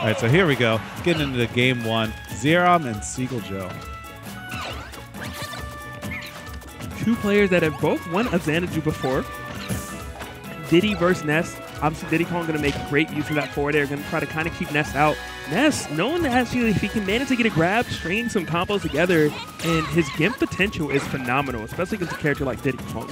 All right, so here we go. Getting into game one. Xerom and Seagull Joe. Two players that have both won a Xanadu before. Diddy versus Ness. Obviously, Diddy Kong going to make great use of that forward air. Going to try to kind of keep Ness out. Ness, known to actually, if he can manage to get a grab, string some combos together, and his GIMP potential is phenomenal, especially against a character like Diddy Kong.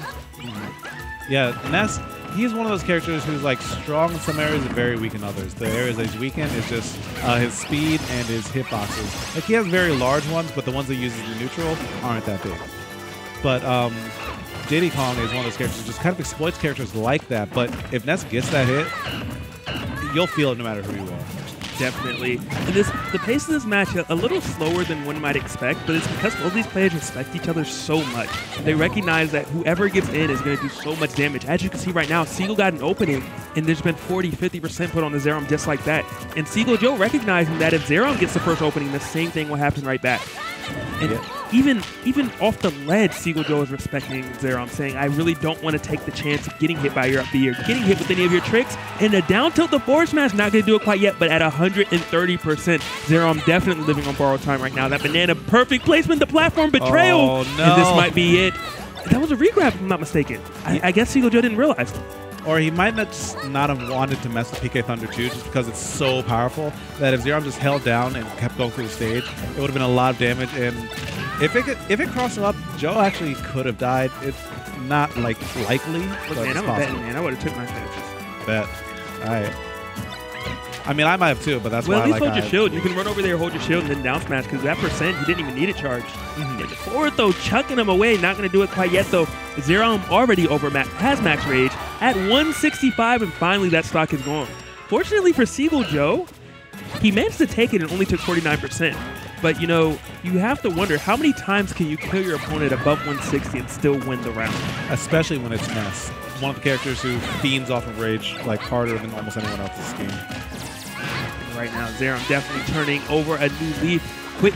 Yeah, Ness, he's one of those characters who's like strong in some areas and very weak in others. The areas that he's weak in is just his speed and his hitboxes. Like he has very large ones, but the ones that he uses in neutral aren't that big. But Diddy Kong is one of those characters who just kind of exploits characters like that. But if Ness gets that hit, you'll feel it no matter who you are. Definitely. And the pace of this match a little slower than one might expect, but it's because both these players respect each other so much. They recognize that whoever gets in is going to do so much damage. As you can see right now, Seagull got an opening, and there's been 40–50% put on the Xerom just like that. And Seagull Joe recognizing that if Xerom gets the first opening, the same thing will happen right back. And even off the ledge, Seagull Joe is respecting Xerom, saying, I really don't want to take the chance of getting hit by your up B or getting hit with any of your tricks. And the down tilt, the forward smash, not going to do it quite yet, but at 130%, Xerom definitely living on borrowed time right now. That banana, perfect placement, the platform betrayal. Oh, no. And this might be it. That was a regrab, if I'm not mistaken. I guess Seagull Joe didn't realize. Or he might not have wanted to mess with PK Thunder 2 just because it's so powerful that if Xerom just held down and kept going through the stage, it would have been a lot of damage. And if it crossed him up, Joe actually could have died. It's not like likely, but Man, it's I'm a betting man. I would have took my chances. Bet. All right. I mean, I might have too, but that's well, why at least I like hold your shield. You can run over there, hold your shield, and then down smash, because that percent, he didn't even need it charged. Yeah, the forward, though, chucking him away. Not going to do it quite yet, though. Xerom already has max rage at 165, and finally that stock is gone. Fortunately for Seagull Joe, he managed to take it and only took 49%. But, you know, you have to wonder, how many times can you kill your opponent above 160 and still win the round? Especially when it's Ness, one of the characters who fiends off of rage like harder than almost anyone else in this game. Right now, Xerom definitely turning over a new leaf. Quick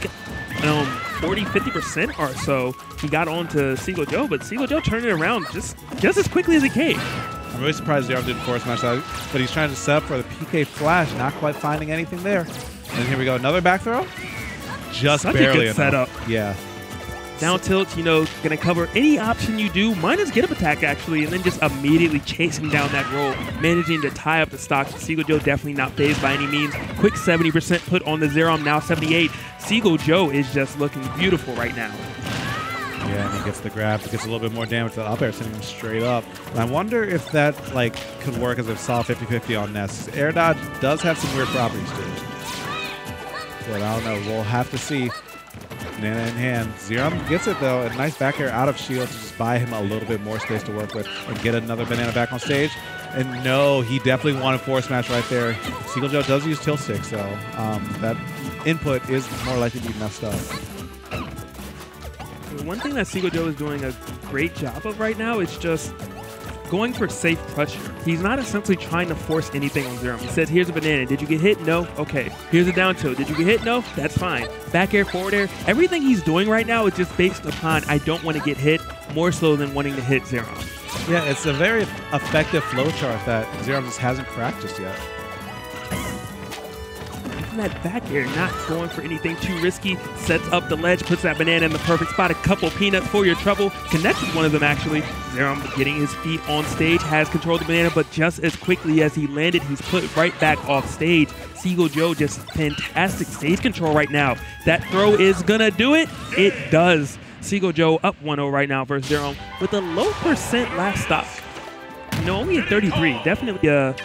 40–50% or so. He got on to Seagull Joe, but Seagull Joe turned it around just as quickly as he came. I'm really surprised Xerom didn't force smash that, but he's trying to set up for the PK flash, not quite finding anything there. And here we go, another back throw. Just Such barely a good setup. Yeah. Down tilt, you know, going to cover any option you do, minus get up attack actually, and then just immediately chasing down that roll, managing to tie up the stock. Seagull Joe definitely not phased by any means. Quick 70% put on the Xerom, now 78. Seagull Joe is just looking beautiful right now. Yeah, and he gets the grab, gets a little bit more damage to the up air, sending him straight up. And I wonder if that could work as a solid 50-50 on Ness. Air dodge does have some weird properties to it. But I don't know, we'll have to see. Banana in hand. Xerom gets it though. A nice back air out of shield to just buy him a little bit more space to work with and get another banana back on stage. And no, he definitely wanted forward smash right there. Seagull Joe does use tilt sticks though. That input is more likely to be messed up. One thing that Seagull Joe is doing a great job of right now is just going for safe pressure. He's not essentially trying to force anything on Xerom. He says, here's a banana. Did you get hit? No? Okay. Here's a down tilt. Did you get hit? No? That's fine. Back air, forward air. Everything he's doing right now is just based upon I don't want to get hit, more so than wanting to hit Xerom. Yeah, it's a very effective flowchart that Xerom just hasn't cracked just yet. That back air, not going for anything too risky, sets up the ledge, puts that banana in the perfect spot. A couple peanuts for your trouble. Connects with one of them, actually. Xerom getting his feet on stage, has control of the banana, but just as quickly as he landed, he's put right back off stage. Seagull Joe just fantastic stage control right now. That throw is gonna do it. It does. Seagull Joe up 1-0 right now versus Xerom with a low percent last stock. You know, only at 33. Definitely a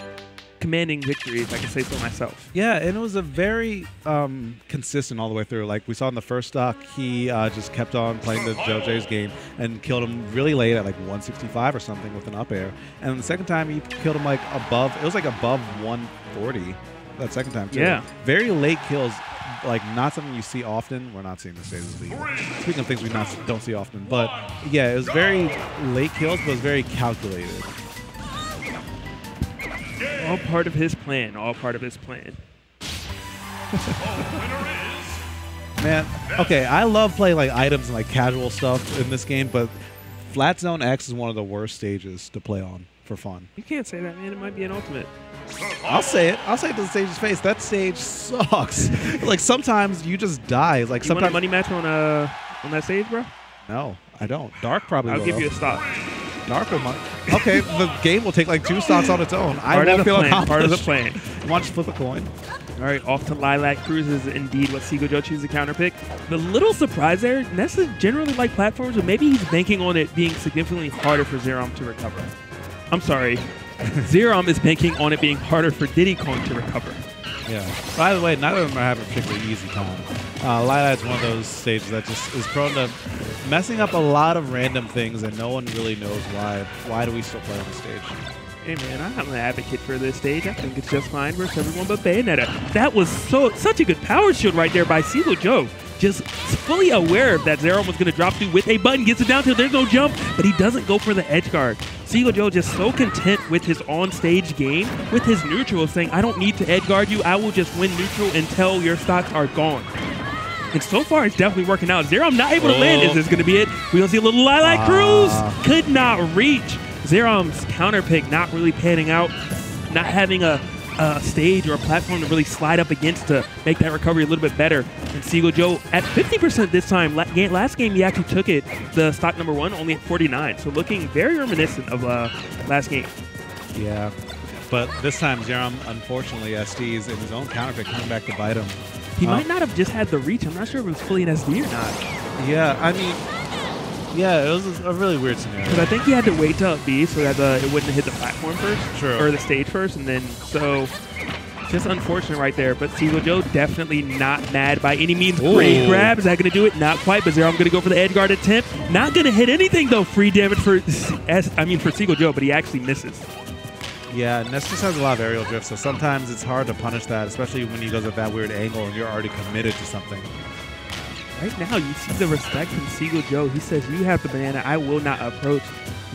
commanding victory, if I can say so myself. Yeah, and it was a very consistent all the way through. Like we saw in the first stock, he just kept on playing the JoJo's game and killed him really late at like 165 or something with an up air. And the second time he killed him like above, it was like above 140 that second time too. Yeah. Very late kills, like not something you see often. We're not seeing this days league. Speaking of things we don't see often, but yeah, it was very late kills, but it was very calculated. All part of his plan. All part of his plan. Man, okay, I love playing like items and like casual stuff in this game, but Flat Zone X is one of the worst stages to play on for fun. You can't say that, man. It might be an ultimate. I'll say it. I'll say it to the stage's face. That stage sucks. Like, sometimes you just die. Like, You sometimes. want a money match on that stage, bro? No, I don't. Dark probably I'll will. give you a stock. Dark will. Okay, the game will take like 2 stocks on its own. I Part won't of the feel plan. Part of the accomplished. plan. Watch flip a coin. All right, off to Lilac Cruise is indeed what Seagull Joe chooses to counter pick. The little surprise there, Ness is generally like platforms, but maybe he's banking on it being significantly harder for Xerom to recover. I'm sorry. Xerom is banking on it being harder for Diddy Kong to recover. Yeah. By the way, neither of them are having a particularly easy time. Lilac's one of those stages that just is prone to messing up a lot of random things, and no one really knows why. Why do we still play on the stage? Hey man, I'm an advocate for this stage. I think it's just fine versus everyone but Bayonetta. That was such a good power shield right there by Seagull Joe. Just fully aware that Xerom was going to drop through with a button, gets it down till there's no jump, but he doesn't go for the edge guard. Seagull Joe just so content with his on-stage game, with his neutral, saying, I don't need to edge guard you, I will just win neutral until your stocks are gone. And so far, it's definitely working out. Xerom not able to land. Is this going to be it? We don't see a little Lilac Cruise. Could not reach. Xerom's counter pick not really panning out, not having a stage or a platform to really slide up against to make that recovery a little bit better. And Seagull Joe at 50% this time. Last game, he actually took it, the stock number 1, only at 49. So looking very reminiscent of last game. Yeah. But this time, Xerom, unfortunately, SD's in his own counter pick coming back to bite him. He might not have just had the reach. I'm not sure if it was fully an SD or not. Yeah, I mean, yeah, it was a really weird scenario. Because I think he had to wait till B so that it wouldn't hit the platform first. True. Or the stage first, and then so just unfortunate right there. But Seagull Joe definitely not mad by any means. Ooh. Great grab. Is that going to do it? Not quite. But Xerom going to go for the edge guard attempt. Not going to hit anything though. Free damage for Seagull Joe, but he actually misses. Yeah, Ness just has a lot of aerial drift, so sometimes it's hard to punish that, especially when he goes at that weird angle and you're already committed to something. Right now, you see the respect from Seagull Joe. He says, you have the banana, I will not approach.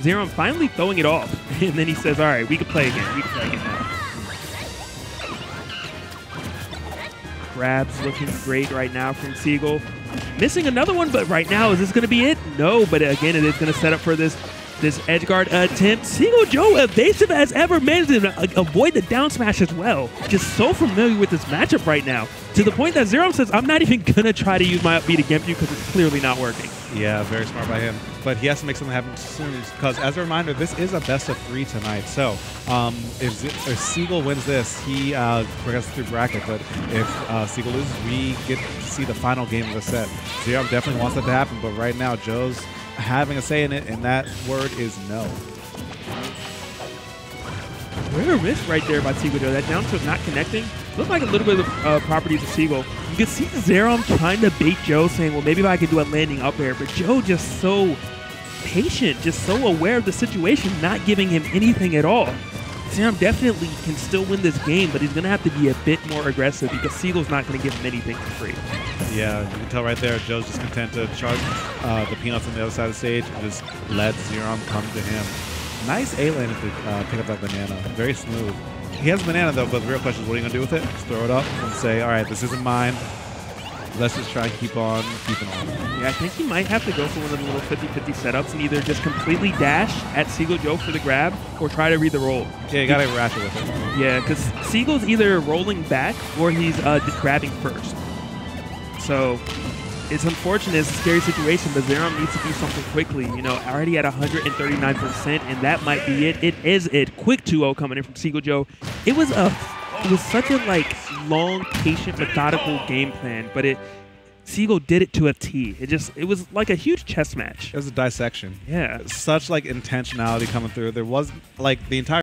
Xerom finally throwing it off. And then he says, all right, we can play again. We can play again now. Grabs looking great right now from Seagull. Missing another one, but right now, is this going to be it? No, but again, it is going to set up for this edge guard attempt. Seagull Joe, evasive as ever, managed to avoid the down smash as well. Just so familiar with this matchup right now, to the point that Xerom says, I'm not even going to try to use my up B to Gemp you because it's clearly not working. Yeah, very smart by him. But he has to make something happen soon because, as a reminder, this is a best of 3 tonight. So if Seagull wins this, he progresses through bracket. But if Seagull loses, we get to see the final game of the set. Xerom definitely wants that to happen, but right now, Joe's having a say in it, and that word is no. Rare miss right there by Seagull Joe. That down tilt not connecting. Looked like a little bit of properties of Seagull. You can see Xerom trying to bait Joe, saying, well, maybe if I can do a landing up air. But Joe just so patient, just so aware of the situation, not giving him anything at all. Xerom definitely can still win this game, but he's going to have to be a bit more aggressive because Seagull's not going to give him anything for free. Yeah, you can tell right there, Joe's just content to charge the peanuts on the other side of the stage and just let Xerom come to him. Nice A-lane to pick up that banana. Very smooth. He has a banana, though, but the real question is, what are you going to do with it? Just throw it up and say, all right, this isn't mine. Let's just try and keep on keeping on. Yeah, I think he might have to go for one of the little 50-50 setups and either just completely dash at Seagull Joe for the grab or try to read the roll. Yeah, you got to ratchet with it. Yeah, because Seagull's either rolling back or he's grabbing first. So it's unfortunate, it's a scary situation, but Xerom needs to do something quickly. You know, already at 139%, and that might be it. It is it. Quick 2-0 coming in from Seagull Joe. It was such a long, patient, methodical game plan, but Seagull did it to a T. It was like a huge chess match. It was a dissection. Yeah. Such intentionality coming through. There was the entire